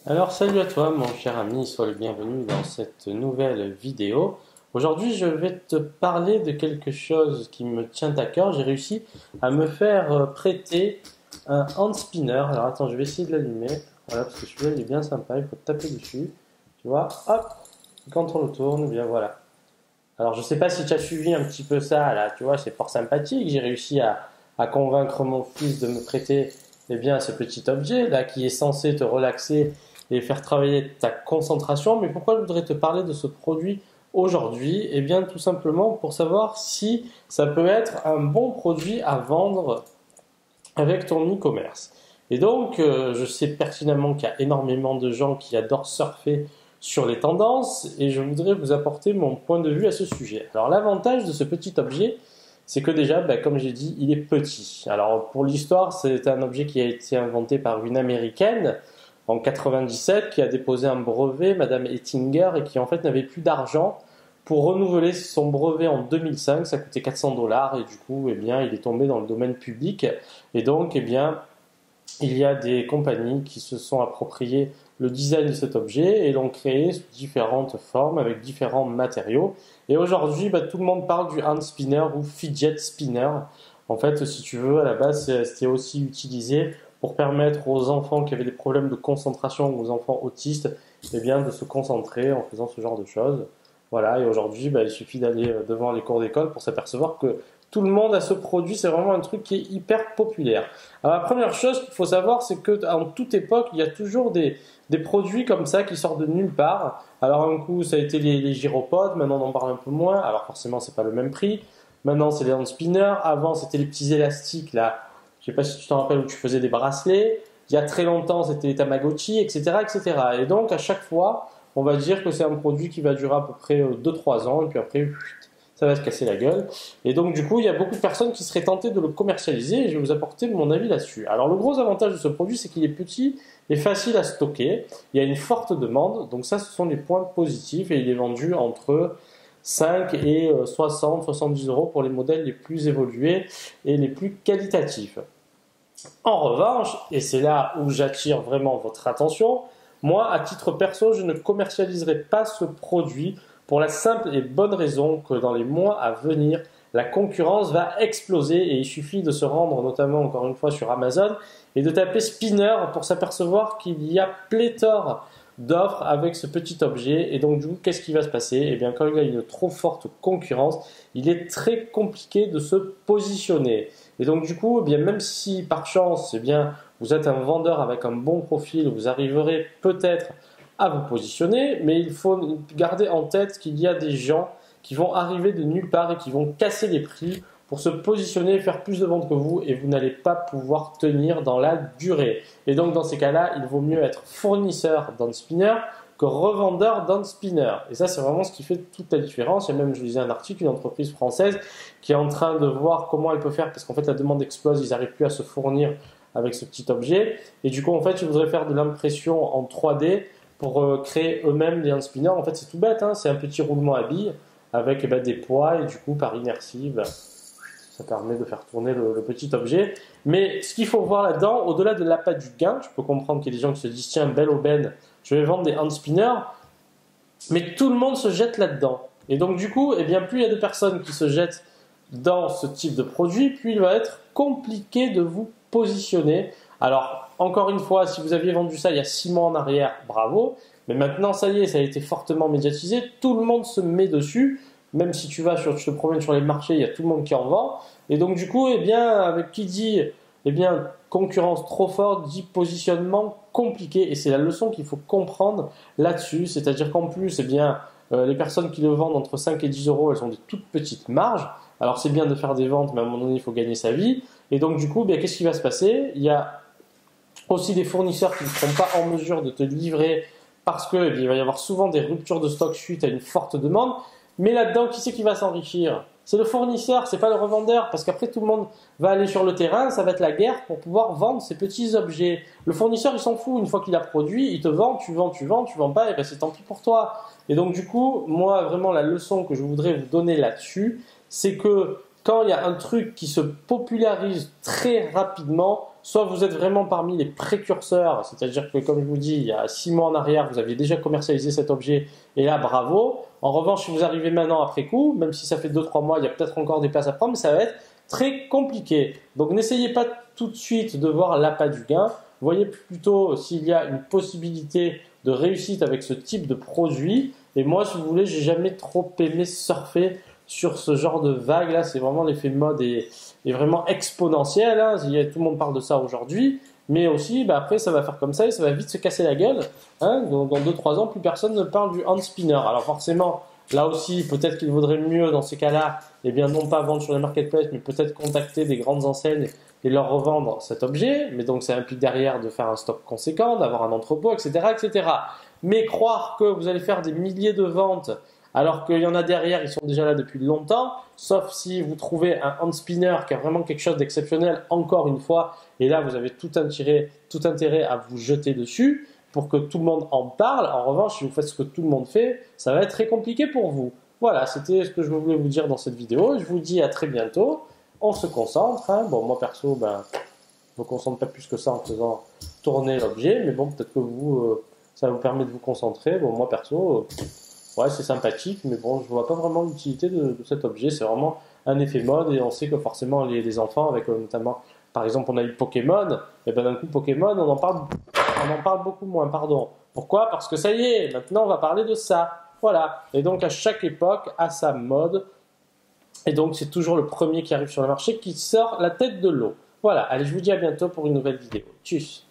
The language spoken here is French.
Alors salut à toi mon cher ami, sois le bienvenu dans cette nouvelle vidéo. Aujourd'hui je vais te parler de quelque chose qui me tient à cœur. J'ai réussi à me faire prêter un hand spinner. Alors attends, je vais essayer de l'allumer. Voilà, parce que celui-là il est bien sympa, il faut taper dessus. Tu vois, hop, quand on le tourne, bien voilà. Alors je sais pas si tu as suivi un petit peu ça là, tu vois, c'est fort sympathique. J'ai réussi à convaincre mon fils de me prêter ce petit objet là qui est censé te relaxer et faire travailler ta concentration. Mais pourquoi je voudrais te parler de ce produit aujourd'hui? Eh bien, tout simplement pour savoir si ça peut être un bon produit à vendre avec ton e-commerce. Et donc, je sais pertinemment qu'il y a énormément de gens qui adorent surfer sur les tendances et je voudrais vous apporter mon point de vue à ce sujet. Alors, l'avantage de ce petit objet, c'est que déjà, comme j'ai dit, il est petit. Alors, pour l'histoire, c'est un objet qui a été inventé par une américaine en 97 qui a déposé un brevet, Madame Ettinger, et qui en fait n'avait plus d'argent pour renouveler son brevet en 2005. Ça coûtait 400 dollars et du coup, il est tombé dans le domaine public. Et donc, il y a des compagnies qui se sont appropriées le design de cet objet et l'ont créé sous différentes formes avec différents matériaux. Et aujourd'hui, tout le monde parle du hand spinner ou fidget spinner. En fait, si tu veux, à la base, c'était aussi utilisé pour permettre aux enfants qui avaient des problèmes de concentration ou aux enfants autistes de se concentrer en faisant ce genre de choses. Voilà, et aujourd'hui, il suffit d'aller devant les cours d'école pour s'apercevoir que tout le monde a ce produit, c'est vraiment un truc qui est hyper populaire. Alors la première chose qu'il faut savoir, c'est qu'en toute époque, il y a toujours des produits comme ça qui sortent de nulle part. Alors un coup, ça a été les gyropodes, maintenant on en parle un peu moins, alors forcément c'est pas le même prix. Maintenant c'est les hand spinners, avant c'était les petits élastiques là, je sais pas si tu t'en rappelles où tu faisais des bracelets. Il y a très longtemps c'était les Tamagotchi, etc., etc. Et donc à chaque fois, on va dire que c'est un produit qui va durer à peu près 2-3 ans, et puis après ça va se casser la gueule. Et donc, du coup, il y a beaucoup de personnes qui seraient tentées de le commercialiser et je vais vous apporter mon avis là-dessus. Alors, le gros avantage de ce produit, c'est qu'il est petit et facile à stocker. Il y a une forte demande, donc ça, ce sont les points positifs et il est vendu entre 5 et 60-70 euros pour les modèles les plus évolués et les plus qualitatifs. En revanche, et c'est là où j'attire vraiment votre attention, moi, à titre perso, je ne commercialiserai pas ce produit pour la simple et bonne raison que dans les mois à venir, la concurrence va exploser et il suffit de se rendre notamment encore une fois sur Amazon et de taper spinner pour s'apercevoir qu'il y a pléthore d'offres avec ce petit objet. Et donc du coup, qu'est-ce qui va se passer? Eh bien, quand il y a une trop forte concurrence, il est très compliqué de se positionner. Et donc du coup, même si par chance, vous êtes un vendeur avec un bon profil, vous arriverez peut-être à vous positionner, mais il faut garder en tête qu'il y a des gens qui vont arriver de nulle part et qui vont casser les prix pour se positionner et faire plus de ventes que vous et vous n'allez pas pouvoir tenir dans la durée. Et donc dans ces cas-là, il vaut mieux être fournisseur d'un spinner que revendeur d'un spinner. Et ça, c'est vraiment ce qui fait toute la différence. Il y a même, je lisais un article, une entreprise française qui est en train de voir comment elle peut faire parce qu'en fait la demande explose, ils n'arrivent plus à se fournir avec ce petit objet. Et du coup, en fait, ils voudraient faire de l'impression en 3D pour créer eux-mêmes les hand spinners. En fait, c'est tout bête, hein, c'est un petit roulement à billes avec des poids et du coup, par inertie, ça permet de faire tourner le petit objet. Mais ce qu'il faut voir là-dedans, au-delà de l'appât du gain, je peux comprendre qu'il y a des gens qui se disent tiens, belle aubaine, je vais vendre des hand spinners, mais tout le monde se jette là-dedans. Et donc, du coup, plus il y a de personnes qui se jettent dans ce type de produit, plus il va être compliqué de vous positionner. Alors, encore une fois, si vous aviez vendu ça il y a 6 mois en arrière, bravo. Mais maintenant, ça y est, ça a été fortement médiatisé. Tout le monde se met dessus. Même si tu te promènes sur les marchés, il y a tout le monde qui en vend. Et donc, du coup, avec qui dit, concurrence trop forte, dit positionnement compliqué. Et c'est la leçon qu'il faut comprendre là-dessus. C'est-à-dire qu'en plus, les personnes qui le vendent entre 5 et 10 euros, elles ont des toutes petites marges. Alors, c'est bien de faire des ventes, mais à un moment donné, il faut gagner sa vie. Et donc, du coup, qu'est-ce qui va se passer? Il y a aussi des fournisseurs qui ne seront pas en mesure de te livrer parce que il va y avoir souvent des ruptures de stock suite à une forte demande. Mais là-dedans, qui c'est qui va s'enrichir? C'est le fournisseur, c'est pas le revendeur, parce qu'après tout le monde va aller sur le terrain, ça va être la guerre pour pouvoir vendre ces petits objets. Le fournisseur, il s'en fout, une fois qu'il a produit, il te vend, tu vends pas, et c'est tant pis pour toi. Et donc du coup, moi vraiment la leçon que je voudrais vous donner là-dessus, c'est que quand il y a un truc qui se popularise très rapidement, soit vous êtes vraiment parmi les précurseurs, c'est-à-dire que comme je vous dis, il y a 6 mois en arrière, vous aviez déjà commercialisé cet objet, et là, bravo. En revanche, si vous arrivez maintenant après coup, même si ça fait 2-3 mois, il y a peut-être encore des places à prendre, mais ça va être très compliqué. Donc n'essayez pas tout de suite de voir l'appât du gain. Voyez plutôt s'il y a une possibilité de réussite avec ce type de produit. Et moi, si vous voulez, j'ai jamais trop aimé surfer sur ce genre de vague là. C'est vraiment l'effet mode est vraiment exponentiel. Hein. Tout le monde parle de ça aujourd'hui. Mais aussi, après, ça va faire comme ça et ça va vite se casser la gueule. Hein. Dans 2-3 ans, plus personne ne parle du hand spinner. Alors forcément, là aussi, peut-être qu'il vaudrait mieux dans ces cas-là, eh bien, non pas vendre sur les marketplaces, mais peut-être contacter des grandes enseignes et leur revendre cet objet. Mais donc, ça implique derrière de faire un stock conséquent, d'avoir un entrepôt, etc., etc. Mais croire que vous allez faire des milliers de ventes alors qu'il y en a derrière, ils sont déjà là depuis longtemps, sauf si vous trouvez un hand spinner qui a vraiment quelque chose d'exceptionnel, encore une fois, et là, vous avez tout intérêt à vous jeter dessus pour que tout le monde en parle. En revanche, si vous faites ce que tout le monde fait, ça va être très compliqué pour vous. Voilà, c'était ce que je voulais vous dire dans cette vidéo. Je vous dis à très bientôt. On se concentre. Hein. Bon, moi perso, je ne me concentre pas plus que ça en faisant tourner l'objet, mais bon, peut-être que vous, ça vous permet de vous concentrer. Bon, moi perso, ouais, c'est sympathique, mais bon, je vois pas vraiment l'utilité de cet objet. C'est vraiment un effet mode et on sait que forcément les enfants, avec notamment, par exemple, on a eu Pokémon, et ben d'un coup Pokémon, on en parle beaucoup moins, pardon. Pourquoi? Parce que ça y est, maintenant on va parler de ça. Voilà. Et donc à chaque époque a sa mode. Et donc c'est toujours le premier qui arrive sur le marché qui sort la tête de l'eau. Voilà. Allez, je vous dis à bientôt pour une nouvelle vidéo. Tchuss.